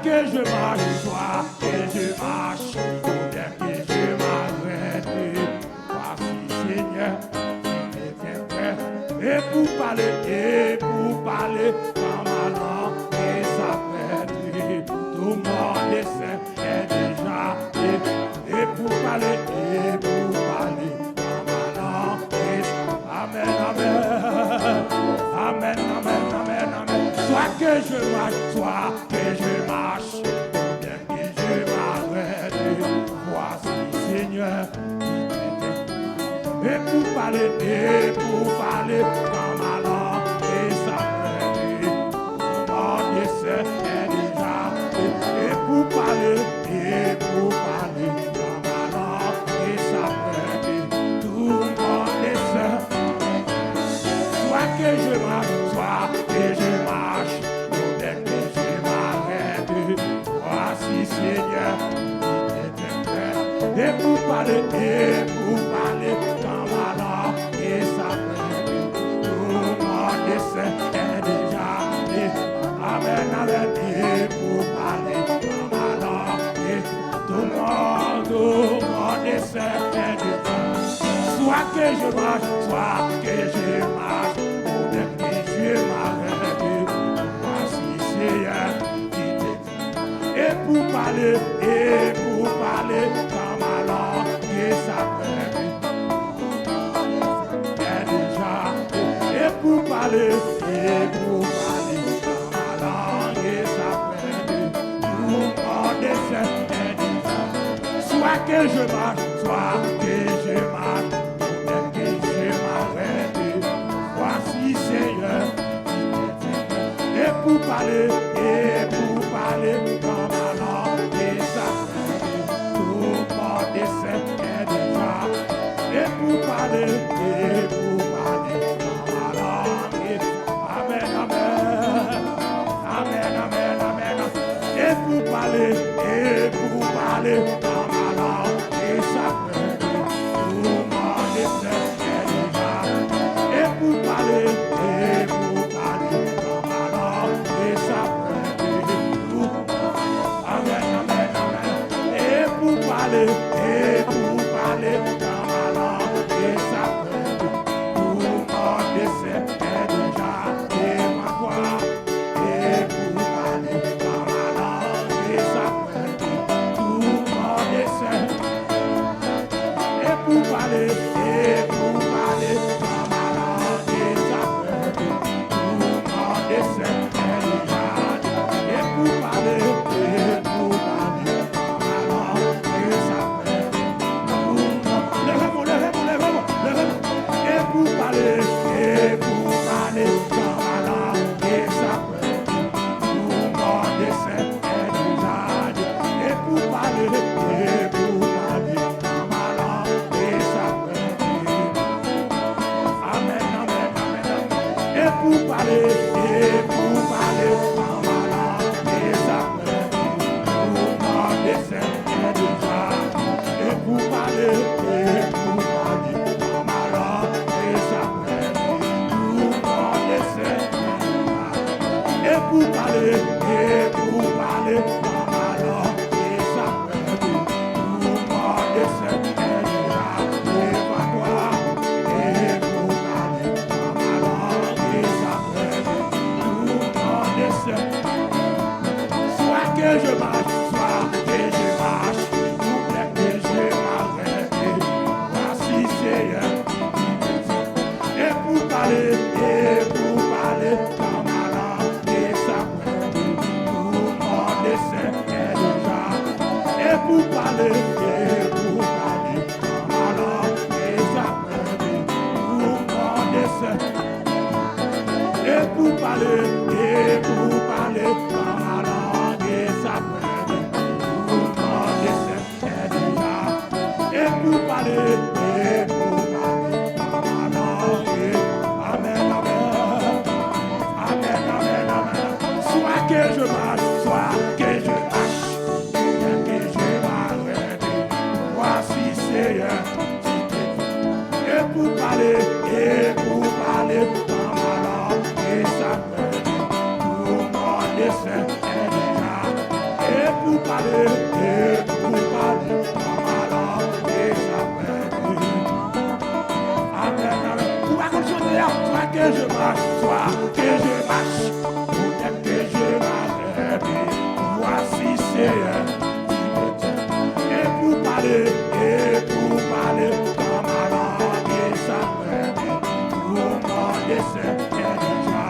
Que je marche, soit je marche, soit que je marche, bien que je m'arrête, voici Seigneur, et pour parler, dans ma langue, et ça fait mon décès est déjà, et pour parler, dans ma langue, et ça fait tout mon décès. Soit que je marche, dès que je m'arrête, voici Seigneur, qui était prêt, et pour parler, dans ma langue, et ça fait tout mon décès est déjà fait. Amen, amen, et pour parler dans ma langue, et tout mon décès est déjà. Soit que je marche, dès que je m'arrête, voici Seigneur qui t'est. Et pour parler, dans ma langue, et ça fait est déjà. Et pour parler, dans ma langue, et ça fait tout mon décès est déjà. Soit que je marche, Seigneur, et pour parler, dans ma langue, et ça fait tout mon décès est déjà. Et pour parler, dans ma langue, amen, amen, amen, amen, amen. Et pour parler, dans ma langue, et ça fait tout mon décès est déjà. Et pour parler, dans ma langue, et ça fait tout. Amen, amen, amen. Et pour parler, dans ma langue, et ça fait tout mon décès est déjà. Et ma voix, et pour parler dans ma langue, et ça fait tout mon décès. Et pour parler, dans ma langue, et ça fait tout mon décès est déjà. Et pour parler, dans ma langue, et ça fait tout mon. Lèvez-vous. Et pour parler, dans ma langue, et ça fait tout mon décès est déjà. Et pour parler, dans ma langue, et ça fait. Amen, amen, amen, amen. Et pour parler, dans ma langue, et ça fait tout mon décès est déjà. Et pour parler, dans ma langue, et ça fait tout mon décès est déjà. Et pour parler, dans ma langue, et ça fait tout mon décès est déjà. Et ma gloire, et pour parler dans ma langue, et ça fait tout mon décès. Soit que je marche, ou bien que je m'arrête, voici Seigneur qui me dit. Et pour parler, dans ma langue, et ça fait tout mon décès est déjà. Et pour parler, dans ma langue, et ça fait tout mon décès. Et pour parler, dans ma langue, et ça fait tout mon décès est déjà. Et pour parler, dans ma langue, amen, amen, amen, amen, amen. Soit que je marche, bien que je m'arrête, voici Seigneur qui t'est. Et pour parler, dans ma langue, et ça fait tout mon décès est déjà. Et pour parler, dans ma langue, et ça fait tout. Amen, amen. Pour pas qu'on chante là, soit que je marche, ou bien que je m'arrête, voici Seigneur qui me tient. Et pour parler, dans ma langue, et ça fait tout mon décès est déjà.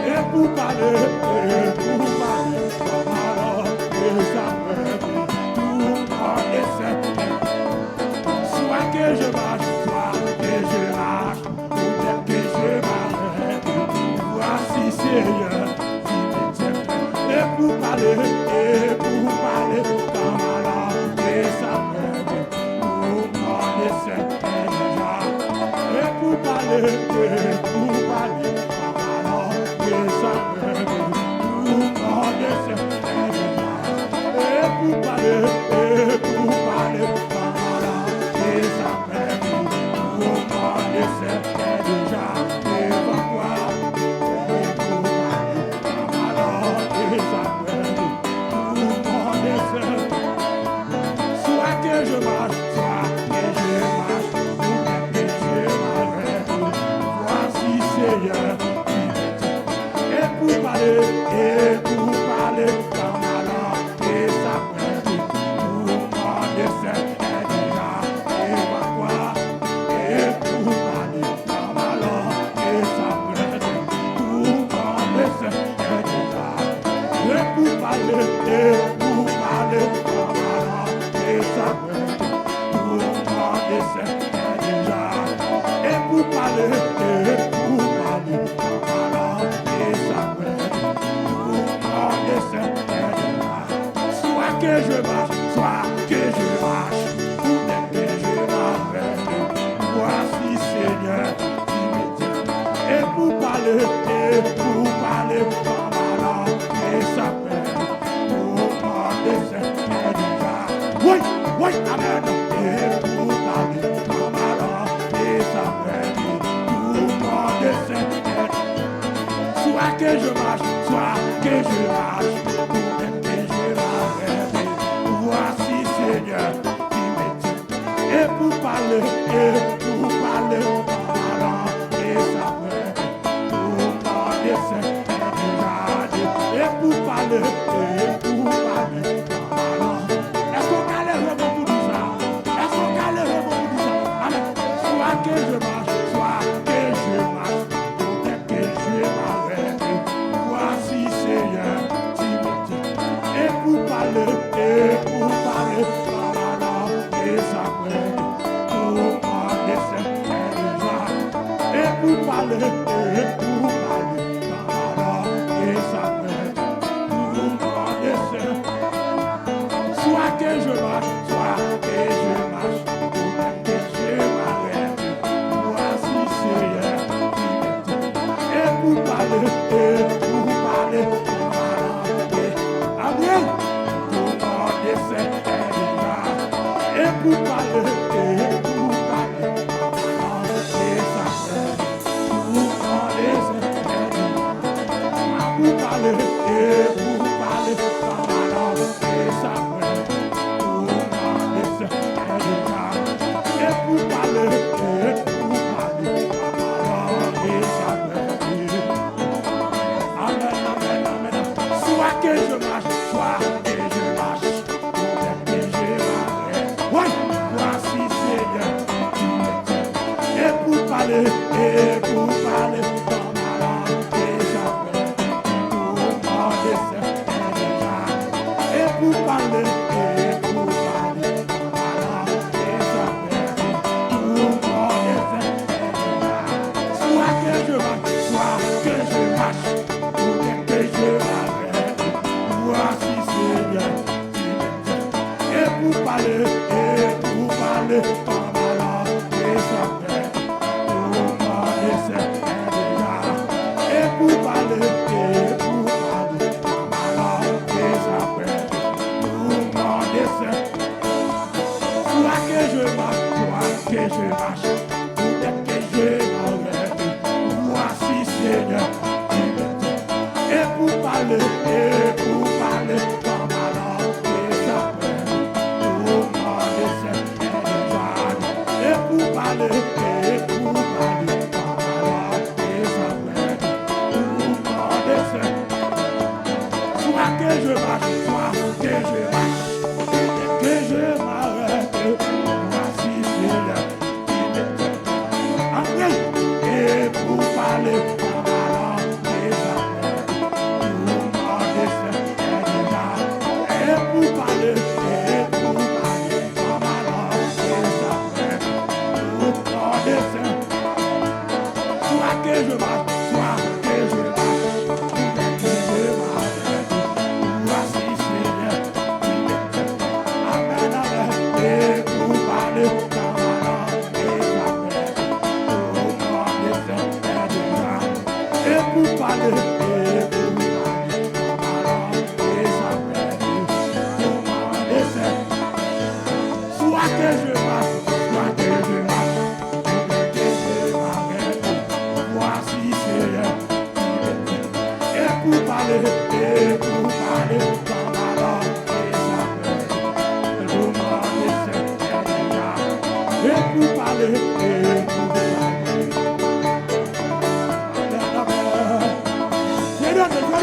Et pour parler, parler, pour parler, alors, et ça me dit, tout mon dessein est déjà. Et pour parler, alors, et ça me dit, tout mon dessein est déjà. Et va voir, et pour parler, alors, et ça me dit, tout mon dessein. Soit que je marche, soit que je marche, ou bien que je m'arrête. Voici Seigneur qui me dit. Et pour parler, dans ma langue, et ça me dit, tout mon dessein est déjà. Et va voir, et pour parler, dans ma langue, et ça me dit, tout mon dessein est déjà. Et pour parler, dans ma langue, et ça me dit, tout mon dessein est déjà. Et pour parler, dans ma langue, et ça me dit, tout mon dessein est déjà. Soit que je marche, ou bien que je m'arrête. Voici Seigneur qui me dit. Et pour parler, dans ma langue, et ça me dit, tout mon dessein est déjà. Oui, oui, amen. Et pour parler, dans ma langue, et ça me dit, tout mon dessein est déjà. Soit que je marche, ou bien que je m'arrête. Voici Seigneur qui me dit. Et pour parler, dans ma langue, et ça me dit, tout mon dessein est déjà dit. Et pour parler, dans ma langue. Est-ce qu'on a les remous pour tout ça? Est-ce qu'on a les remous pour tout ça? Amen. Soit que je marche, ou bien que je m'arrête. Voici Seigneur qui me dit. Et pour parler, dans ma langue, et ça me dit, tout mon dessein est déjà. Et pour parler, dans ma langue, et ça me dit, tout mon dessein. Soit que je marche, ou bien que je m'arrête. Voici Seigneur qui me dit. Et pour parler, dans ma langue, et amen. Tout mon dessein est déjà. Et pour parler, dans ma langue, et ça me dit, tout mon dessein est déjà. Pour parler, dans ma langue, et ça me dit, tout mon dessein est déjà. Et pour parler, dans ma langue, et ça me dit, amen, amen, amen. Soit que je marche, ou bien que je m'arrête. Oui, voici Seigneur qui me dit. Et pour parler, dans ma langue, et ça me dit, tout mon dessein est déjà. Et pour parler, dans ma langue, et ça me dit, tout mon dessein est déjà. Soit que je marche, ou bien que je m'arrête. Voici Seigneur qui me dit. Et pour parler, dans ma langue, et ça me dit, tout mon dessein est déjà. Et pour parler, dans ma langue, et ça me dit, tout mon dessein. Soit que je marche, ou bien que je m'arrête. Voici Seigneur qui me dit. Et pour parler, dans ma langue, et ça me dit, tout mon dessein est déjà. Et pour parler, dans ma langue, et ça me dit, tout mon dessein. Soit que je marche, ou bien que je m'arrête. Voici Seigneur qui me dit. pour parler, et pour parler. Fais-le.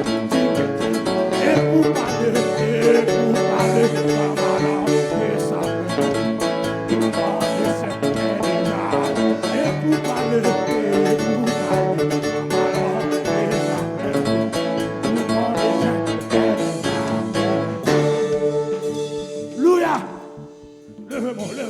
Amen.